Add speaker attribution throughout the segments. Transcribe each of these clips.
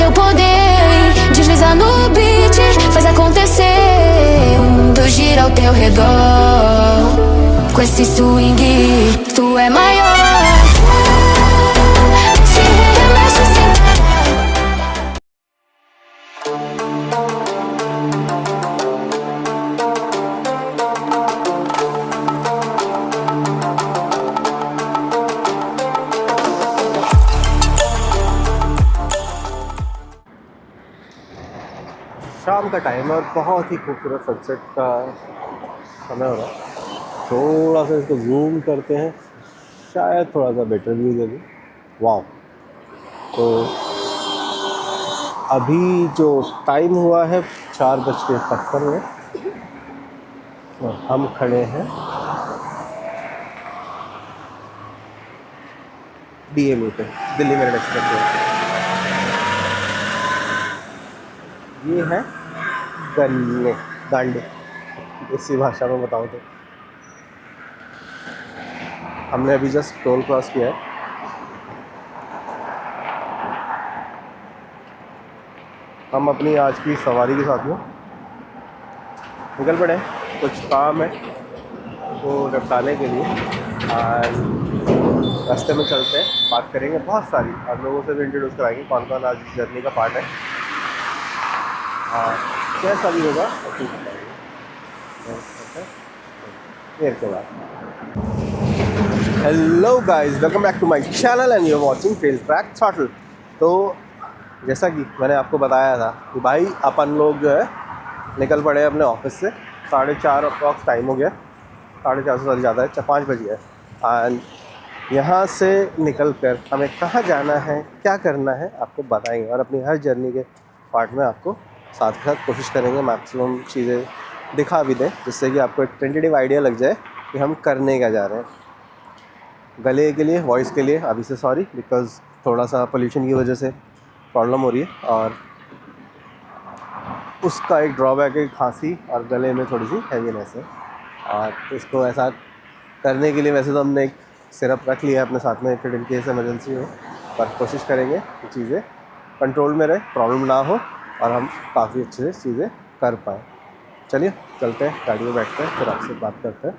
Speaker 1: teu poder, desliza no beat, faz acontecer. O mundo gira ao teu redor. Com esse swing, tu é maior. Mexe, mexe sem parar.
Speaker 2: शाम का time है और बहुत ही खूबसूरत sunset का समय हो रहा है। थोड़ा सा इसको जूम करते हैं, शायद थोड़ा सा बेटर व्यू दे दूँ। वाह, तो अभी जो टाइम हुआ है 4:55 और हम खड़े हैं DMU पे, दिल्ली मेरठ एक्सप्रेस। ये है गांडी, इसी भाषा में बताऊँ तो। हमने अभी जस्ट टोल क्रॉस किया है। हम अपनी आज की सवारी के साथ में निकल पड़े, कुछ काम है वो निपटाने के लिए। और रास्ते में चलते हैं, बात करेंगे बहुत सारी, आप लोगों से भी इंट्रोड्यूस कराएंगे कौन कौन आज जर्नी का पार्ट है। हाँ, कैसा भी होगा ठीक है के बाद। Hello guys, welcome back to my channel and you are watching tail track throttle. तो जैसा कि मैंने आपको बताया था कि भाई अपन लोग जो है निकल पड़े अपने ऑफिस से। 4:30 अप्रॉक्स टाइम हो गया, 4:30 से ज़्यादा है, 5 बज गया है। एंड यहाँ से निकल कर हमें कहाँ जाना है, क्या करना है, आपको बताएंगे। और अपनी हर जर्नी के पार्ट में आपको साथ के साथ कोशिश करेंगे मैक्सिमम चीज़ें दिखा भी दें, जिससे कि आपको एक टेंटेटिव आइडिया लग जाए कि हम करने क्या जा रहे हैं। गले के लिए, वॉइस के लिए अभी से सॉरी, बिकॉज़ थोड़ा सा पोल्यूशन की वजह से प्रॉब्लम हो रही है। और उसका एक ड्रॉबैक है, खांसी और गले में थोड़ी सी हैवीनेस है। और इसको ऐसा करने के लिए वैसे तो हमने एक सिरप रख लिया है अपने साथ में, फिर इन केस इमरजेंसी हो, पर कोशिश करेंगे कि चीज़ें कंट्रोल में रहे, प्रॉब्लम ना हो और हम काफ़ी अच्छे से चीज़ें कर पाएँ। चलिए चलते हैं, गाड़ी में बैठते हैं, फिर आपसे बात करते हैं।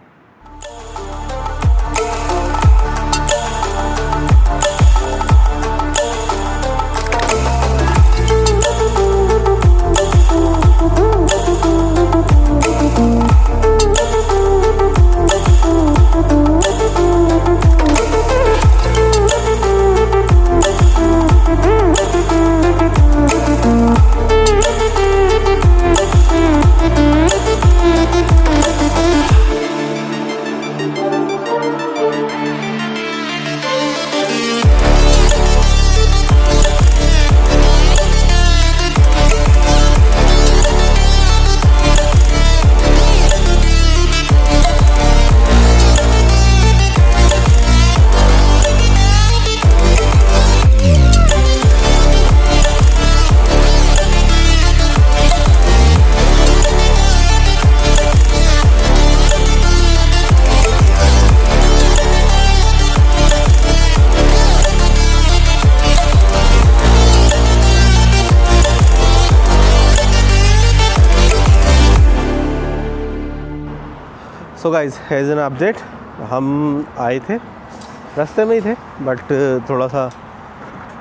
Speaker 2: So guys, here's an update. हम आए थे, रास्ते में ही थे, बट थोड़ा सा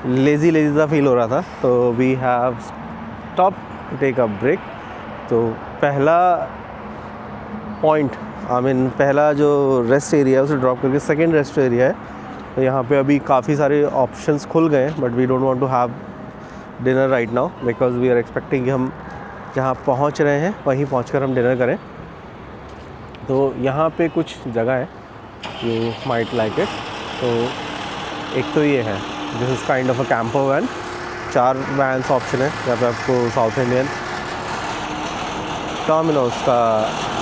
Speaker 2: लेज़ी सा फील हो रहा था, तो we have stop to take a break. तो पहला पॉइंट, पहला जो रेस्ट एरिया है उसे ड्रॉप करके सेकेंड रेस्ट एरिया है। तो यहाँ पे अभी काफ़ी सारे ऑप्शंस खुल गए हैं, but we don't want to have dinner right now, because we are expecting कि हम जहाँ पहुँच रहे हैं वहीं पहुँच हम डिनर करें। तो यहाँ पे कुछ जगह है, यू माइट लाइक इट। तो एक तो ये है, this is kind of a camper van, 4 vans option है यहाँ पे आपको। साउथ इंडियन डोमिनोज का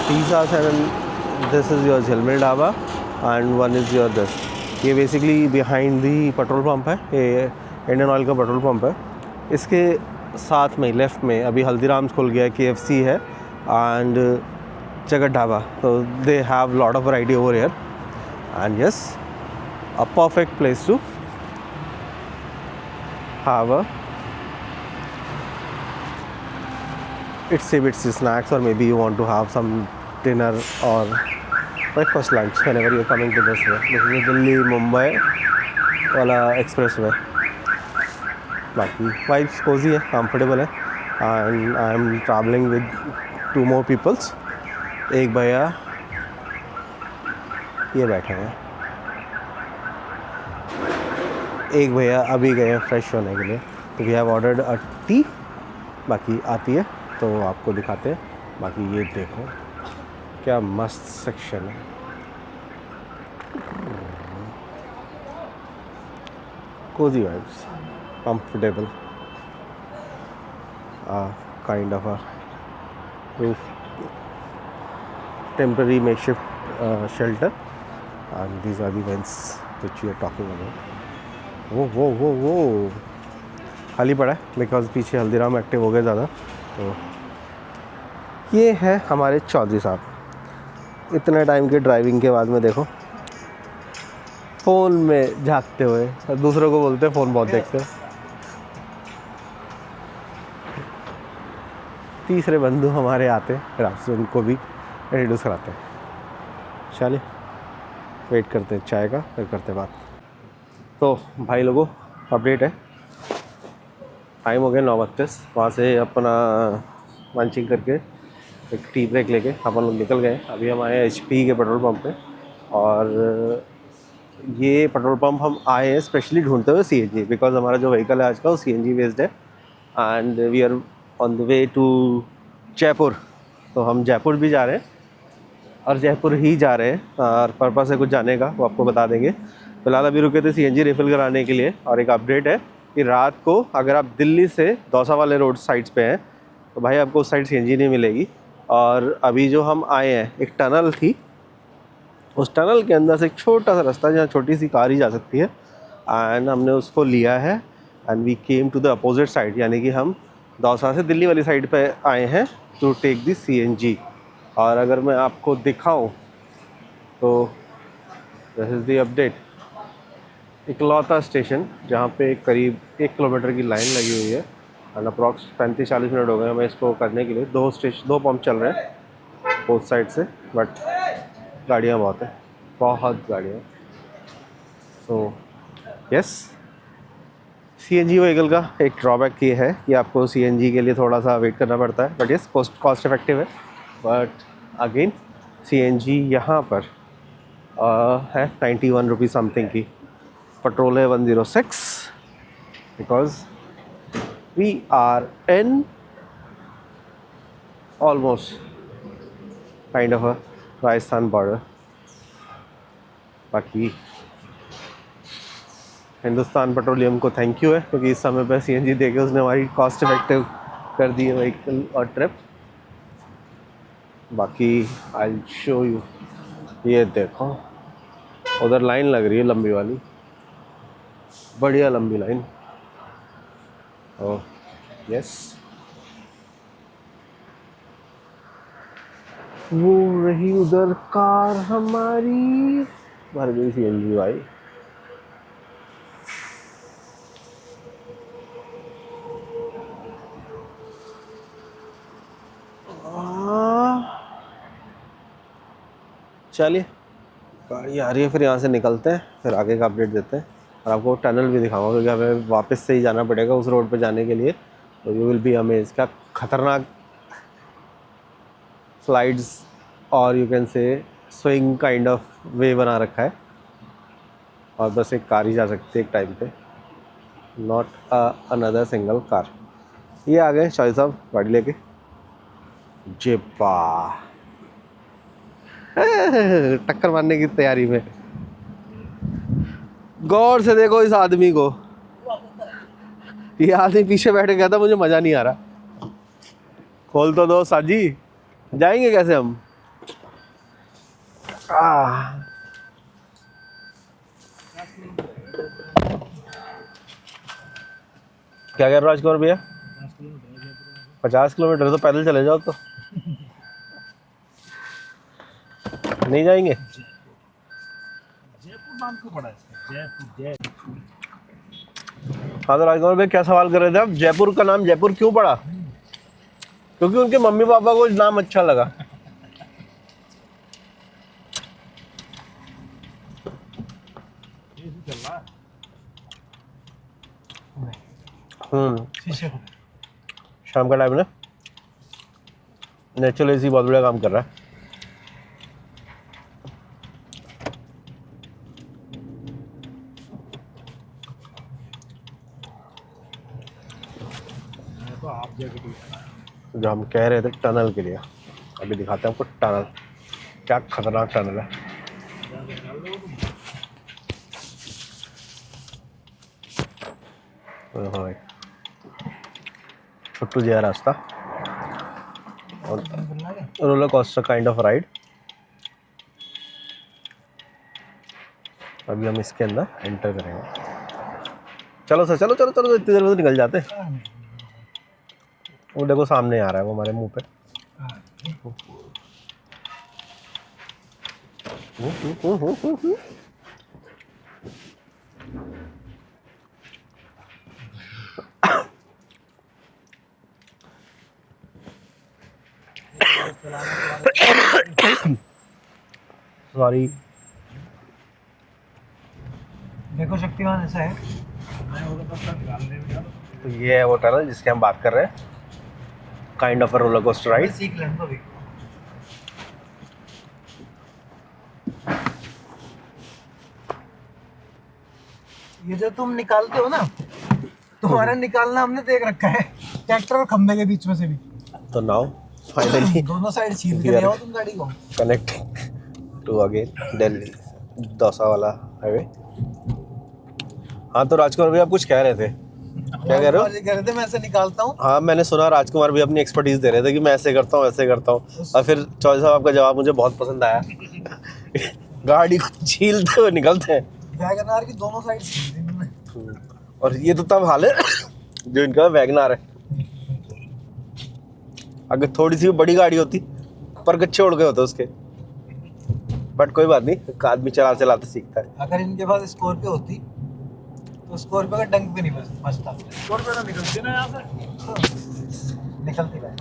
Speaker 2: pizza and this is your Jhilmil dhaba and one is your this. ये basically behind the petrol pump है, ये इंडियन ऑयल का पेट्रोल पंप है। इसके साथ में लेफ़्ट में अभी हल्दीराम्स खुल गया है, KFC है एंड जगत ढाबा। तो they have lot of variety over here and yes, a perfect place to have a itsy bitsy snacks, or maybe you want to have some dinner or breakfast, lunch whenever you're coming to this way. This is the Delhi Mumbai wala expressway. Baki vibes cozy है, comfortable है, and I am traveling with 2 more peoples. एक भैया ये बैठे हैं, एक भैया अभी गए फ्रेश होने के लिए. तो we have ordered a tea. बाकी आती है तो आपको दिखाते हैं. बाकी ये देखो क्या मस्त सेक्शन है. Cosy vibes, comfortable, kind of a roof, temporary makeshift shelter, and these are the vents which we are talking about. वो खाली पड़ा है बिकॉज पीछे हल्दीराम एक्टिव हो गए ज़्यादा. तो ये है हमारे चौधरी साहब. इतने टाइम के ड्राइविंग के बाद में देखो फ़ोन में झांकते हुए, दूसरों को बोलते हैं फ़ोन बहुत देखते हैं. तीसरे बंधु हमारे आते हैं, फिर आपसे उनको भी इंट्रोड्यूस कराते हैं. चलिए वेट करते हैं चाय का, फिर करते हैं बात. तो भाई लोगों अपडेट है, टाइम हो गया 9:32. वहाँ से अपना लंचिंग करके एक टी ब्रेक लेके अपन लोग निकल गए. अभी हम आए HP के पेट्रोल पंप पे, और ये पेट्रोल पंप हम आए हैं स्पेशली ढूंढते हुए CNG, बिकॉज हमारा जो व्हीकल है आज का वो CNG बेस्ड है, and we are on the way to Jaipur. तो हम जयपुर भी जा रहे हैं और जयपुर ही जा रहे हैं, और पर्पस है कुछ जाने का, वो आपको बता देंगे. फिलहाल अभी रुके थे CNG रिफ़िल कराने के लिए. और एक अपडेट है कि रात को अगर आप दिल्ली से दौसा वाले रोड साइड्स पे हैं तो भाई आपको उस साइड CNG नहीं मिलेगी. और अभी जो हम आए हैं, एक टनल थी, उस टनल के अंदर से एक छोटा सा रास्ता जहाँ छोटी सी कार ही जा सकती है, एंड हमने उसको लिया है, and we came to the opposite side, यानी कि हम दौसा से दिल्ली वाली साइड पे आए हैं टू टेक द CNG. और अगर मैं आपको दिखाऊं तो दिस इज़ द अपडेट. इकलौता स्टेशन जहाँ पे करीब 1 किलोमीटर की लाइन लगी हुई है, एंड अप्रॉक्स 35-40 मिनट हो गए हमें इसको करने के लिए. 2 पंप चल रहे हैं बोथ साइड से, बट गाड़ियाँ बहुत हैं, बहुत गाड़ियाँ. सो यस, CNG व्हीकल का एक ड्रॉबैक ये है कि आपको CNG के लिए थोड़ा सा वेट करना पड़ता है, बट यस कॉस्ट इफेक्टिव है. बट अगेन CNG यहाँ पर है 91 रुपीज़ समथिंग की. पेट्रोल है 106, because we are in almost kind of a Rajasthan border. बाकी हिंदुस्तान पेट्रोलियम को थैंक यू है, क्योंकि इस समय पे CNG देके उसने हमारी कॉस्ट इफेक्टिव कर दी है व्हीकल और ट्रिप. बाकी आई विल शो यू. ये देखो उधर लाइन लग रही है लंबी वाली, बढ़िया लंबी लाइन. ओह यस, वो रही उधर कार हमारी, भर गई CNG भाई. चलिए गाड़ी आ रही है, फिर यहाँ से निकलते हैं, फिर आगे का अपडेट देते हैं, और आपको टनल भी दिखाऊंगा, क्योंकि हमें वापस से ही जाना पड़ेगा उस रोड पे जाने के लिए. तो यू विल बी अमेज. क्या खतरनाक स्लाइड्स और you can say swing kind of वे बना रखा है, और बस एक कार ही जा सकती है एक टाइम पे, नॉट अनदर सिंगल कार. ये आ गए शाहिद साहब गाड़ी लेके. जेपा टक्कर मारने की तैयारी में. गौर से देखो इस आदमी को, ये आदमी पीछे बैठ गया था, मुझे मजा नहीं आ रहा. खोल तो दो साजी, जाएंगे कैसे हम. क्या कह रहे हो राजकुमार भैया? 50 किलोमीटर तो पैदल चले जाओ. तो नहीं जाएंगे.
Speaker 3: जयपुर नाम क्यों पड़ा इसका? जयपुर.
Speaker 2: हाँ तो राजकुमार भाई क्या सवाल कर रहे थे आप? जयपुर का नाम जयपुर क्यों पड़ा? क्योंकि उनके मम्मी पापा को नाम अच्छा लगा।
Speaker 3: चल रहा
Speaker 2: है। शाम का टाइम ना नेचुरल एसी बहुत बढ़िया काम कर रहा है।
Speaker 3: तो आप जगह
Speaker 2: जो हम कह रहे थे टनल के लिए, अभी दिखाते हैं आपको टनल। क्या खतरनाक टनल है। हाँ छोटू जया रास्ता और roller coaster kind of ride. अभी हम इसके अंदर एंटर करेंगे। चलो सर, चलो चलो चलो, इतनी देर में तो निकल जाते। वो देखो सामने आ रहा है वो हमारे मुंह पे। सॉरी।
Speaker 3: देखो शक्तिमान ऐसा है।
Speaker 2: तो ये है वो टनल जिसकी हम बात कर रहे हैं, kind of a roller coaster ride.
Speaker 3: सीख लें तो भी। ये जो तुम निकालते हो ना, तुम्हारा निकालना हमने देख रखा है ट्रैक्टर और खंबे के बीच में से भी।
Speaker 2: तो नाउ फाइनली
Speaker 3: दोनों साइड छील के ले आओ तुम गाड़ी को।
Speaker 2: Connect to again Delhi Dausa वाला हाईवे। हाँ तो राजकुमार भी आप कुछ कह रहे थे, क्या कह रहे हो?
Speaker 3: कह रहे थे मैं ऐसे निकालता हूँ।
Speaker 2: हाँ मैंने सुना राजकुमार भी अपनी एक्सपर्टीज दे रहे थे कि मैं ऐसे करता हूँ ऐसे करता हूँ, और फिर चौधरी साहब आपका जवाब मुझे बहुत पसंद आया। गाड़ी को छीलते हुए निकलते हैं।
Speaker 3: वैगनआर की दोनों साइड छील दी मैंने।
Speaker 2: और ये तो तब हाल है जो इनका वैगनआर है। अगर थोड़ी सी बड़ी गाड़ी होती पर गच्छे उड़ गए होते उसके, बट कोई बात नहीं, आदमी चला चलाते सीखता है।
Speaker 3: अगर इनके पास स्कॉर्पियो होती तो स्कॉर्पियो का डंक भी नहीं बचता। स्कॉर्पियो तो निकलती ना यहाँ से, निकलती है।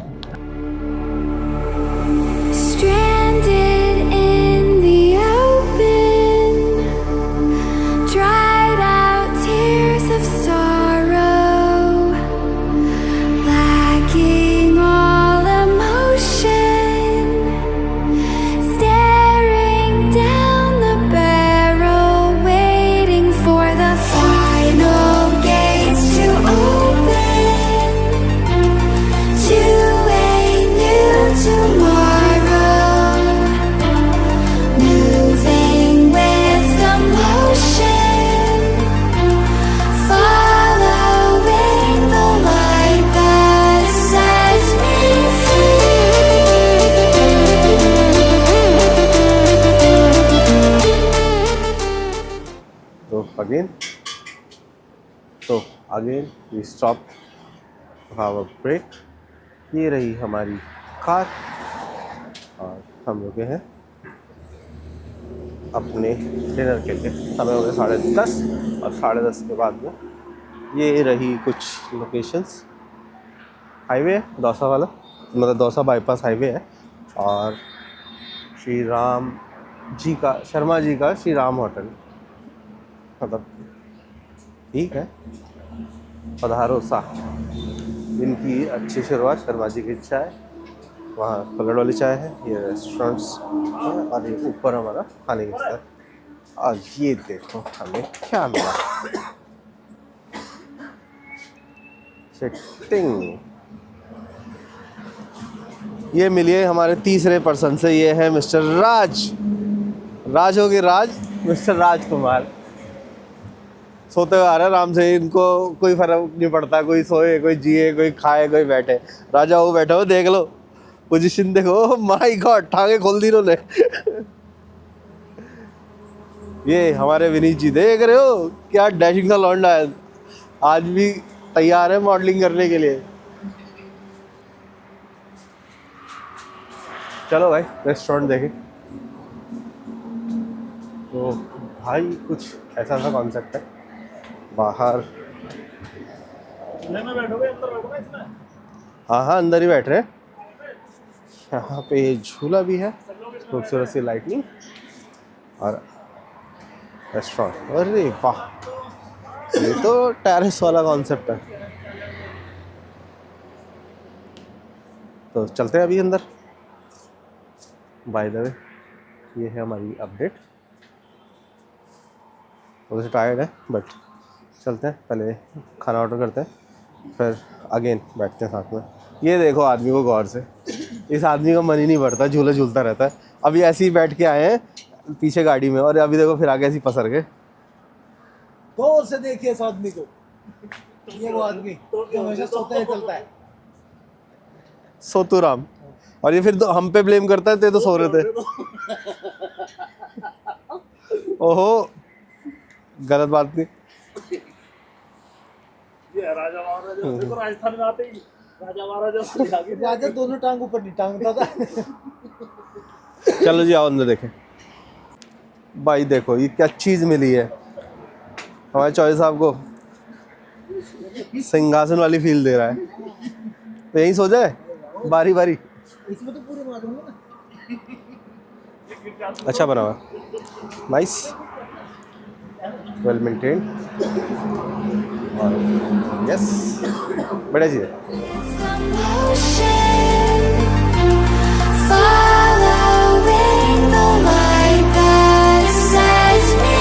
Speaker 1: Stranded in the open, dried out tears of sorrow, lacking all emotion, staring down the barrel, waiting for the final gates to open to a new tomorrow, moving with the motion, following the light that sets me
Speaker 2: free. तो again we stop have a break. ये रही हमारी car और हम रुके हैं अपने dinner के लिए। समय हो गए 10:30 और 10:30 के बाद में ये रही कुछ लोकेशंस। हाईवे है दौसा वाला, मतलब दौसा बाईपास हाईवे है, और श्री राम जी का, शर्मा जी का श्री राम होटल, मतलब ठीक है। पधारो सा, दिन की अच्छी शुरुआत शर्मा जी की चाय, वहाँ पलड़ वाली चाय है, ये रेस्टोरेंट्स है, और ये ऊपर हमारा खाने की स्तर। और ये देखो हमें क्या मिला, सेटिंग। ये मिलिए हमारे तीसरे पर्सन से, ये है मिस्टर राज। राज हो गए राज, मिस्टर राजकुमार। सोते हुए आ रहे हैं आराम से, इनको कोई फर्क नहीं पड़ता, कोई सोए कोई जिए कोई खाए कोई बैठे। राजा वो बैठे हो, देख लो पोजीशन देखो, माय गॉड टांगे खोल दी इन्होंने। ये हमारे विनीत जी देख रहे हो, क्या डैशिंग सा लौंडा है, आज भी तैयार है मॉडलिंग करने के लिए। चलो भाई रेस्टोरेंट देखें। तो भाई कुछ ऐसा सा कॉन्सेप्ट है, बाहर
Speaker 3: में बैठोगे, अंदर बैठोगे इसमें?
Speaker 2: हाँ हाँ अंदर ही बैठ रहे हैं। यहाँ पे झूला भी है, खूबसूरत सी लाइटनिंग और रेस्टोरेंट। अरे वाह, ये तो टेरेस वाला कॉन्सेप्ट है। तो चलते हैं अभी अंदर। बाय द वे ये है हमारी अपडेट। थोड़े से टायर्ड है बट चलते हैं, पहले खाना ऑर्डर करते हैं फिर अगेन बैठते हैं साथ में। ये देखो आदमी को गौर से, इस आदमी का मन ही नहीं भरता, झूला झूलता रहता है। अभी ऐसे ही बैठ के आए हैं पीछे गाड़ी में और अभी देखो फिर आगे ऐसे ही पसर के।
Speaker 3: गौर से देखिए इस आदमी को, ये वो आदमी जो हमेशा सोता है चलता है।
Speaker 2: सोतूराम। और ये फिर तो हम पे ब्लेम करता है, ते तो सो रहे थे। ओहो, गलत बात नहीं।
Speaker 4: ये राजा महाराजा देखो, राजस्थान में आते ही राजा महाराजा
Speaker 3: राजा दोनों टांग ऊपर नहीं टांगता था।
Speaker 2: चलो जी आओ अंदर देखें। भाई देखो ये क्या चीज़ मिली है हमारे चौधरी साहब को, सिंहासन वाली फील दे रहा है। तो यहीं सो जाए बारी बारी।
Speaker 3: इसमें तो पूरे मार दूंगा ना।
Speaker 2: अच्छा बना हुआ, नाइस, वेल मेंटेन्ड और यस बढ़िया चीज़ है।
Speaker 1: Following the light that sets me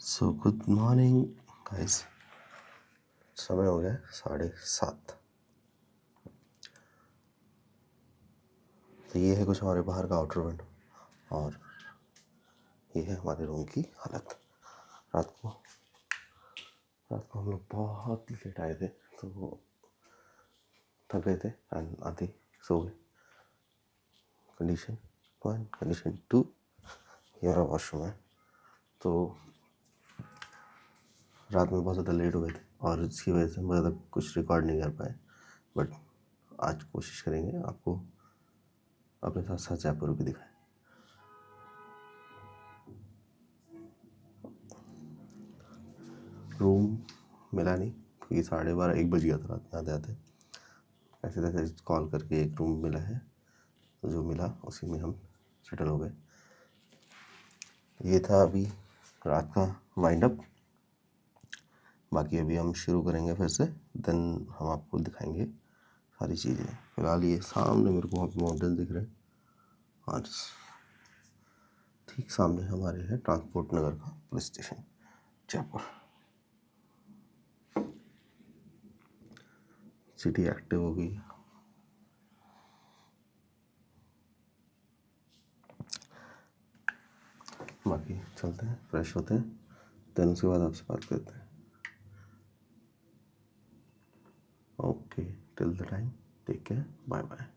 Speaker 2: so good morning guys, समय हो गया 7:30। तो ये है कुछ हमारे बाहर का आउटर विंडो और ये है हमारे रूम की हालत। रात को हम लोग बहुत लेट आए थे तो थक गए थे एंड आते सो गए। कंडीशन 1, कंडीशन 2 ये हमारा वॉशरूम है। तो रात में बहुत ज़्यादा लेट हो गए थे और इसकी वजह से हम ज़्यादा कुछ रिकॉर्ड नहीं कर पाए, बट आज कोशिश करेंगे आपको अपने साथ साथ जयपुर भी दिखाएं। रूम मिला नहीं क्योंकि 12:30-1 बज गया था रात में आते आते। ऐसे तैसे कॉल करके एक रूम मिला है, तो जो मिला उसी में हम सेटल हो गए। ये था अभी रात का वाइंड अप। बाकी अभी हम शुरू करेंगे फिर से, देन हम आपको दिखाएंगे सारी चीज़ें। फिलहाल ये सामने मेरे को वहाँ पे माउंटेन दिख रहे हैं और ठीक सामने हमारे है ट्रांसपोर्ट नगर का police station Jaipur. City active हो गई। बाकी चलते हैं, फ्रेश होते हैं, देन उसके बाद आपसे बात करते हैं। Okay, till the time, take care, bye bye.